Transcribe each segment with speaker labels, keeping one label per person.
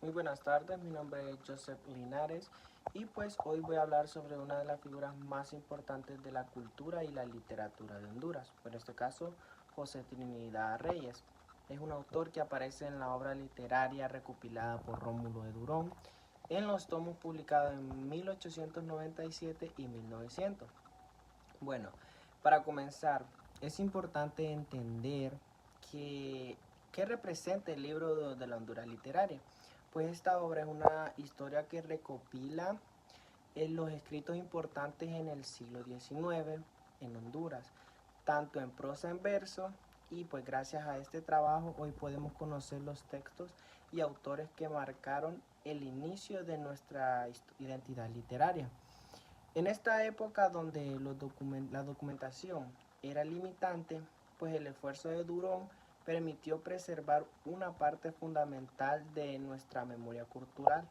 Speaker 1: Muy buenas tardes, mi nombre es Joseph Linares y pues hoy voy a hablar sobre una de las figuras más importantes de la cultura y la literatura de Honduras, en este caso José Trinidad Reyes. Es un autor que aparece en la obra literaria recopilada por Rómulo de Durón en los tomos publicados en 1897 y 1900. Bueno, para comenzar, es importante entender que, qué representa el libro de la Honduras literaria. Pues esta obra es una historia que recopila los escritos importantes en el siglo XIX en Honduras, tanto en prosa en verso, y pues gracias a este trabajo hoy podemos conocer los textos y autores que marcaron el inicio de nuestra identidad literaria. En esta época donde la documentación era limitante, pues el esfuerzo de Durón permitió preservar una parte fundamental de nuestra memoria cultural.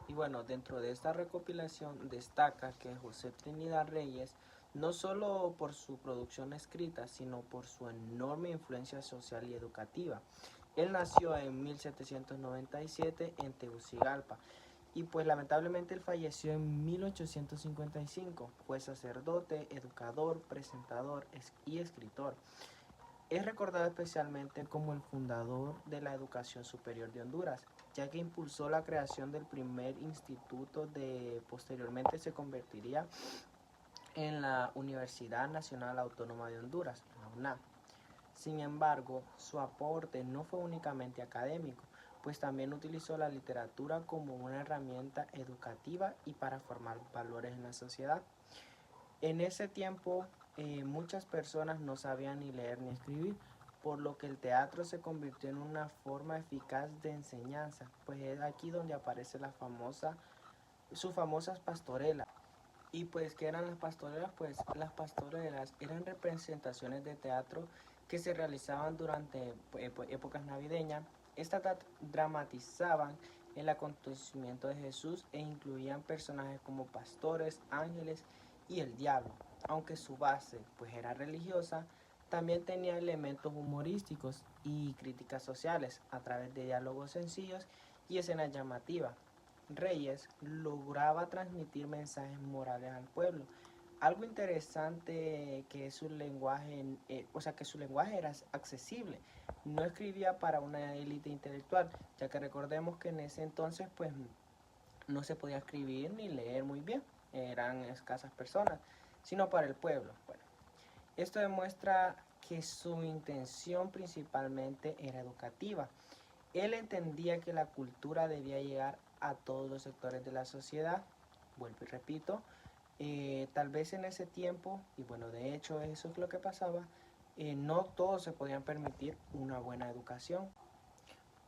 Speaker 1: Y bueno, dentro de esta recopilación destaca que José Trinidad Reyes, no solo por su producción escrita, sino por su enorme influencia social y educativa. Él nació en 1797 en Tegucigalpa y pues lamentablemente él falleció en 1855. Fue sacerdote, educador, presentador y escritor. Es recordado especialmente como el fundador de la educación superior de Honduras, ya que impulsó la creación del primer instituto de posteriormente se convertiría en la Universidad Nacional Autónoma de Honduras, la UNAM. Sin embargo, su aporte no fue únicamente académico, pues también utilizó la literatura como una herramienta educativa y para formar valores en la sociedad. En ese tiempo, muchas personas no sabían ni leer ni escribir, por lo que el teatro se convirtió en una forma eficaz de enseñanza, pues es aquí donde aparece sus famosas pastorelas. Y pues, ¿qué eran las pastorelas? Pues las pastorelas eran representaciones de teatro que se realizaban durante épocas navideñas. Estas dramatizaban el acontecimiento de Jesús e incluían personajes como pastores, ángeles y el diablo. Aunque su base pues era religiosa, también tenía elementos humorísticos y críticas sociales a través de diálogos sencillos y escenas llamativas. Reyes lograba transmitir mensajes morales al pueblo. Algo interesante que su lenguaje, que su lenguaje era accesible. No escribía para una élite intelectual, ya que recordemos que en ese entonces pues no se podía escribir ni leer muy bien, eran escasas personas, sino para el pueblo. Bueno, esto demuestra que su intención principalmente era educativa. Él entendía que la cultura debía llegar a todos los sectores de la sociedad. Vuelvo y repito, tal vez en ese tiempo, y bueno, de hecho eso es lo que pasaba, no todos se podían permitir una buena educación.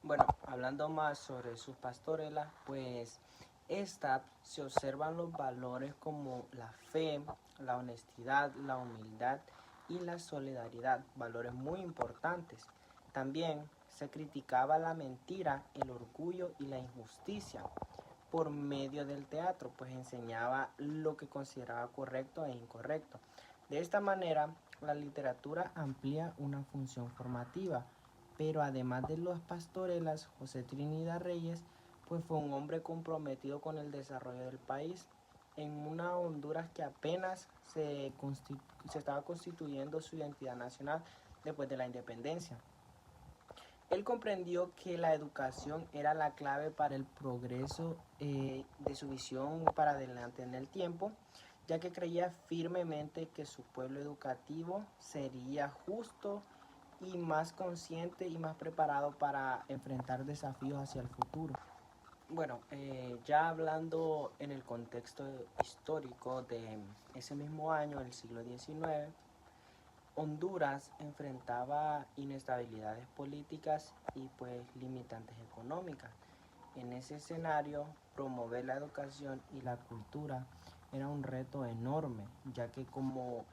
Speaker 1: Bueno, hablando más sobre sus pastorelas, pues esta se observan los valores como la fe, la honestidad, la humildad y la solidaridad, valores muy importantes. También se criticaba la mentira, el orgullo y la injusticia por medio del teatro, pues enseñaba lo que consideraba correcto e incorrecto. De esta manera, la literatura amplía una función formativa, pero además de las pastorelas, José Trinidad Reyes pues fue un hombre comprometido con el desarrollo del país en una Honduras que apenas se estaba constituyendo su identidad nacional después de la independencia. Él comprendió que la educación era la clave para el progreso de su visión para adelante en el tiempo, ya que creía firmemente que su pueblo educativo sería justo y más consciente y más preparado para enfrentar desafíos hacia el futuro. Bueno, ya hablando en el contexto histórico de ese mismo año, el siglo XIX, Honduras enfrentaba inestabilidades políticas y pues limitantes económicas. En ese escenario, promover la educación y la cultura era un reto enorme, ya que como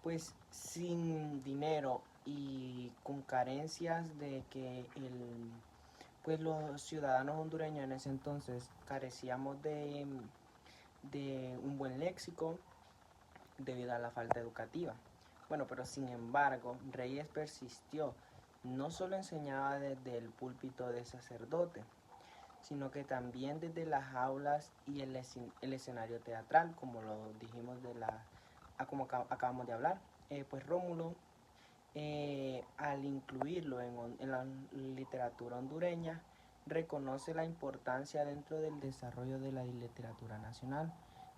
Speaker 1: pues sin dinero y con carencias de que pues los ciudadanos hondureños en ese entonces carecíamos de un buen léxico debido a la falta educativa. Bueno, pero sin embargo, Reyes persistió. No solo enseñaba desde el púlpito de sacerdote, sino que también desde las aulas y el escenario teatral, como lo dijimos como acabamos de hablar. Pues Rómulo, al incluirlo en la literatura hondureña, reconoce la importancia dentro del desarrollo de la literatura nacional.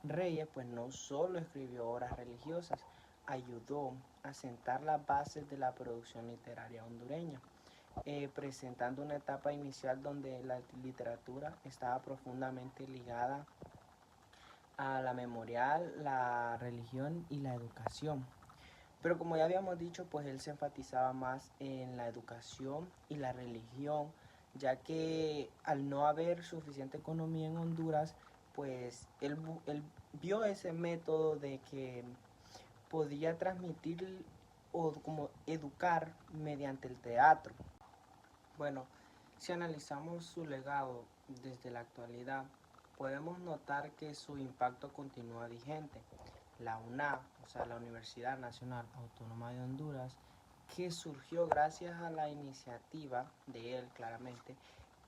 Speaker 1: Reyes pues no solo escribió obras religiosas, ayudó a sentar las bases de la producción literaria hondureña, presentando una etapa inicial donde la literatura estaba profundamente ligada a la memorial, la religión y la educación. Pero como ya habíamos dicho, pues él se enfatizaba más en la educación y la religión, ya que al no haber suficiente economía en Honduras, pues él vio ese método de que podía transmitir o como educar mediante el teatro. Bueno, si analizamos su legado desde la actualidad, podemos notar que su impacto continúa vigente. La UNA, o sea, la Universidad Nacional Autónoma de Honduras, que surgió gracias a la iniciativa de él, claramente,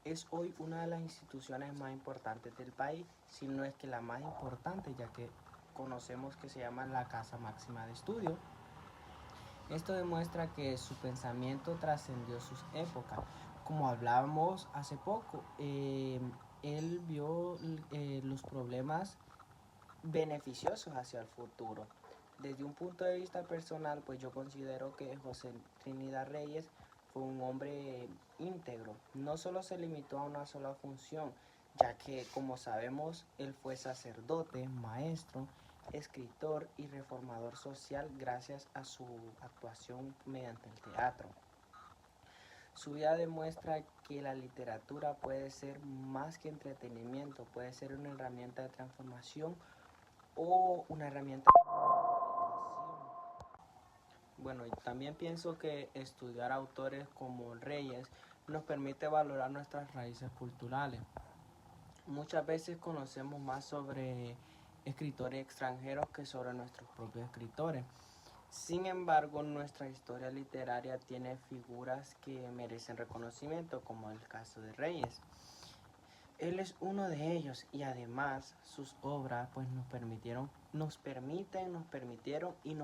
Speaker 1: es hoy una de las instituciones más importantes del país, si no es que la más importante, ya que conocemos que se llama la Casa Máxima de Estudio. Esto demuestra que su pensamiento trascendió sus épocas. Como hablábamos hace poco, él vio los problemas beneficiosos hacia el futuro. Desde un punto de vista personal, pues yo considero que José Trinidad Reyes fue un hombre íntegro. No solo se limitó a una sola función, ya que, como sabemos, él fue sacerdote, maestro, escritor y reformador social gracias a su actuación mediante el teatro. Su vida demuestra que la literatura puede ser más que entretenimiento, puede ser una herramienta de transformación o una herramienta de comunicación. Bueno, y también pienso que estudiar autores como Reyes nos permite valorar nuestras raíces culturales. Muchas veces conocemos más sobre escritores extranjeros que sobre nuestros propios escritores. Sin embargo, nuestra historia literaria tiene figuras que merecen reconocimiento, como el caso de Reyes. Él es uno de ellos y además sus obras pues nos permitieron y nos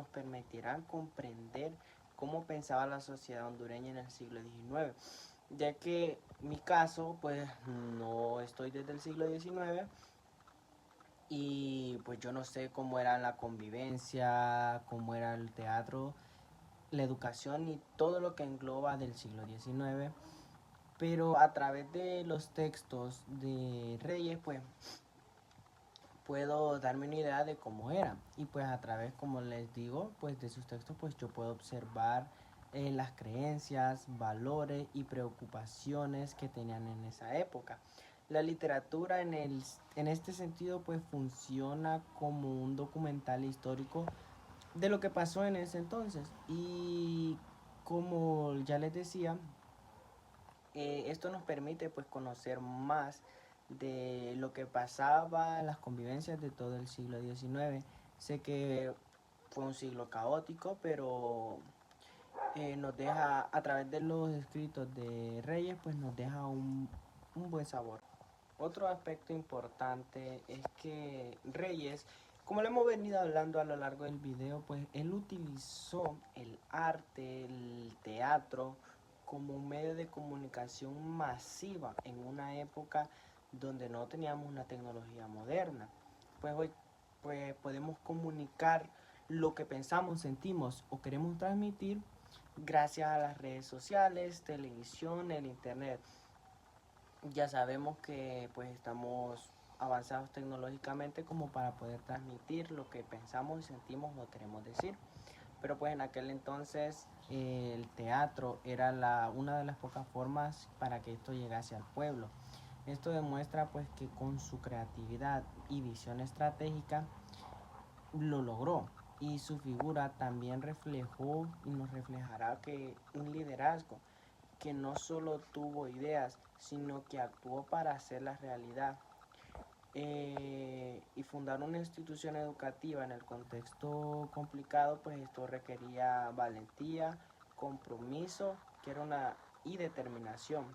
Speaker 1: permitirán comprender cómo pensaba la sociedad hondureña en el siglo XIX, ya que mi caso pues no estoy desde el siglo XIX y pues yo no sé cómo era la convivencia, cómo era el teatro, la educación y todo lo que engloba del siglo XIX, pero a través de los textos de Reyes pues puedo darme una idea de cómo era, y pues a través, como les digo, pues de sus textos pues yo puedo observar las creencias, valores y preocupaciones que tenían en esa época. La literatura en este sentido pues funciona como un documental histórico de lo que pasó en ese entonces, y como ya les decía, esto nos permite pues conocer más de lo que pasaba en las convivencias de todo el siglo XIX. Sé que fue un siglo caótico, pero nos deja, a través de los escritos de Reyes, pues nos deja un buen sabor. Otro aspecto importante es que Reyes, como lo hemos venido hablando a lo largo del video, pues él utilizó el arte, el teatro, como un medio de comunicación masiva en una época donde no teníamos una tecnología moderna. Pues hoy pues podemos comunicar lo que pensamos, sentimos o queremos transmitir gracias a las redes sociales, televisión, el internet. Ya sabemos que pues estamos avanzados tecnológicamente como para poder transmitir lo que pensamos y sentimos o queremos decir. Pero pues en aquel entonces el teatro era una de las pocas formas para que esto llegase al pueblo. Esto demuestra pues que con su creatividad y visión estratégica lo logró, y su figura también reflejó y nos reflejará que un liderazgo que no solo tuvo ideas, sino que actuó para hacerlas realidad. Y fundar una institución educativa en el contexto complicado, pues esto requería valentía, compromiso, y determinación.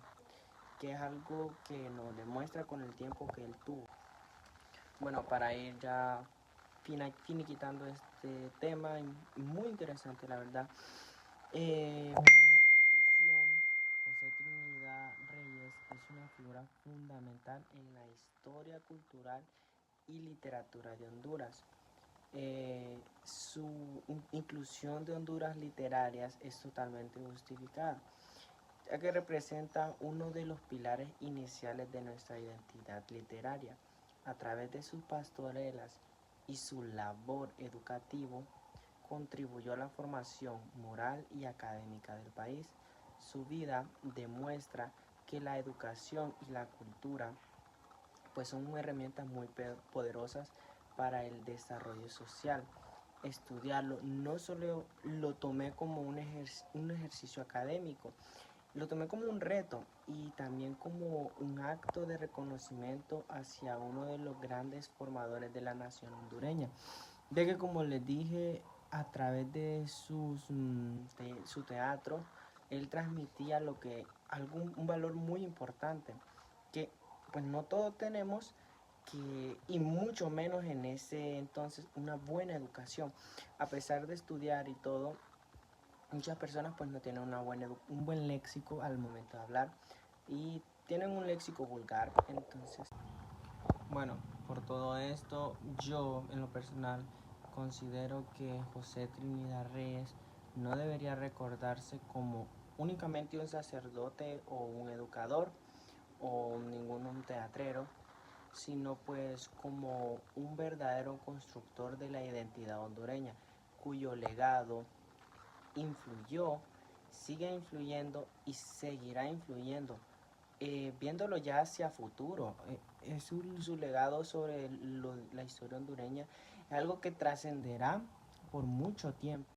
Speaker 1: que es algo que nos demuestra con el tiempo que él tuvo. Bueno, para ir ya finiquitando este tema, muy interesante la verdad. En conclusión, José Trinidad Reyes es una figura fundamental en la historia cultural y literatura de Honduras. Su inclusión de Honduras literarias es totalmente justificada, ya que representa uno de los pilares iniciales de nuestra identidad literaria. A través de sus pastorelas y su labor educativo, contribuyó a la formación moral y académica del país. Su vida demuestra que la educación y la cultura pues son herramientas muy poderosas para el desarrollo social. Estudiarlo no solo lo tomé como un ejercicio académico, lo tomé como un reto y también como un acto de reconocimiento hacia uno de los grandes formadores de la nación hondureña, de que, como les dije, a través de su teatro, él transmitía un valor muy importante, que pues no todos tenemos, y mucho menos en ese entonces, una buena educación. A pesar de estudiar y todo, muchas personas pues no tienen un buen léxico al momento de hablar y tienen un léxico vulgar. Entonces, bueno, por todo esto, yo en lo personal considero que José Trinidad Reyes no debería recordarse como únicamente un sacerdote o un educador o un teatrero, sino pues como un verdadero constructor de la identidad hondureña, cuyo legado influyó, sigue influyendo y seguirá influyendo. Viéndolo ya hacia futuro, su legado sobre la historia hondureña es algo que trascenderá por mucho tiempo.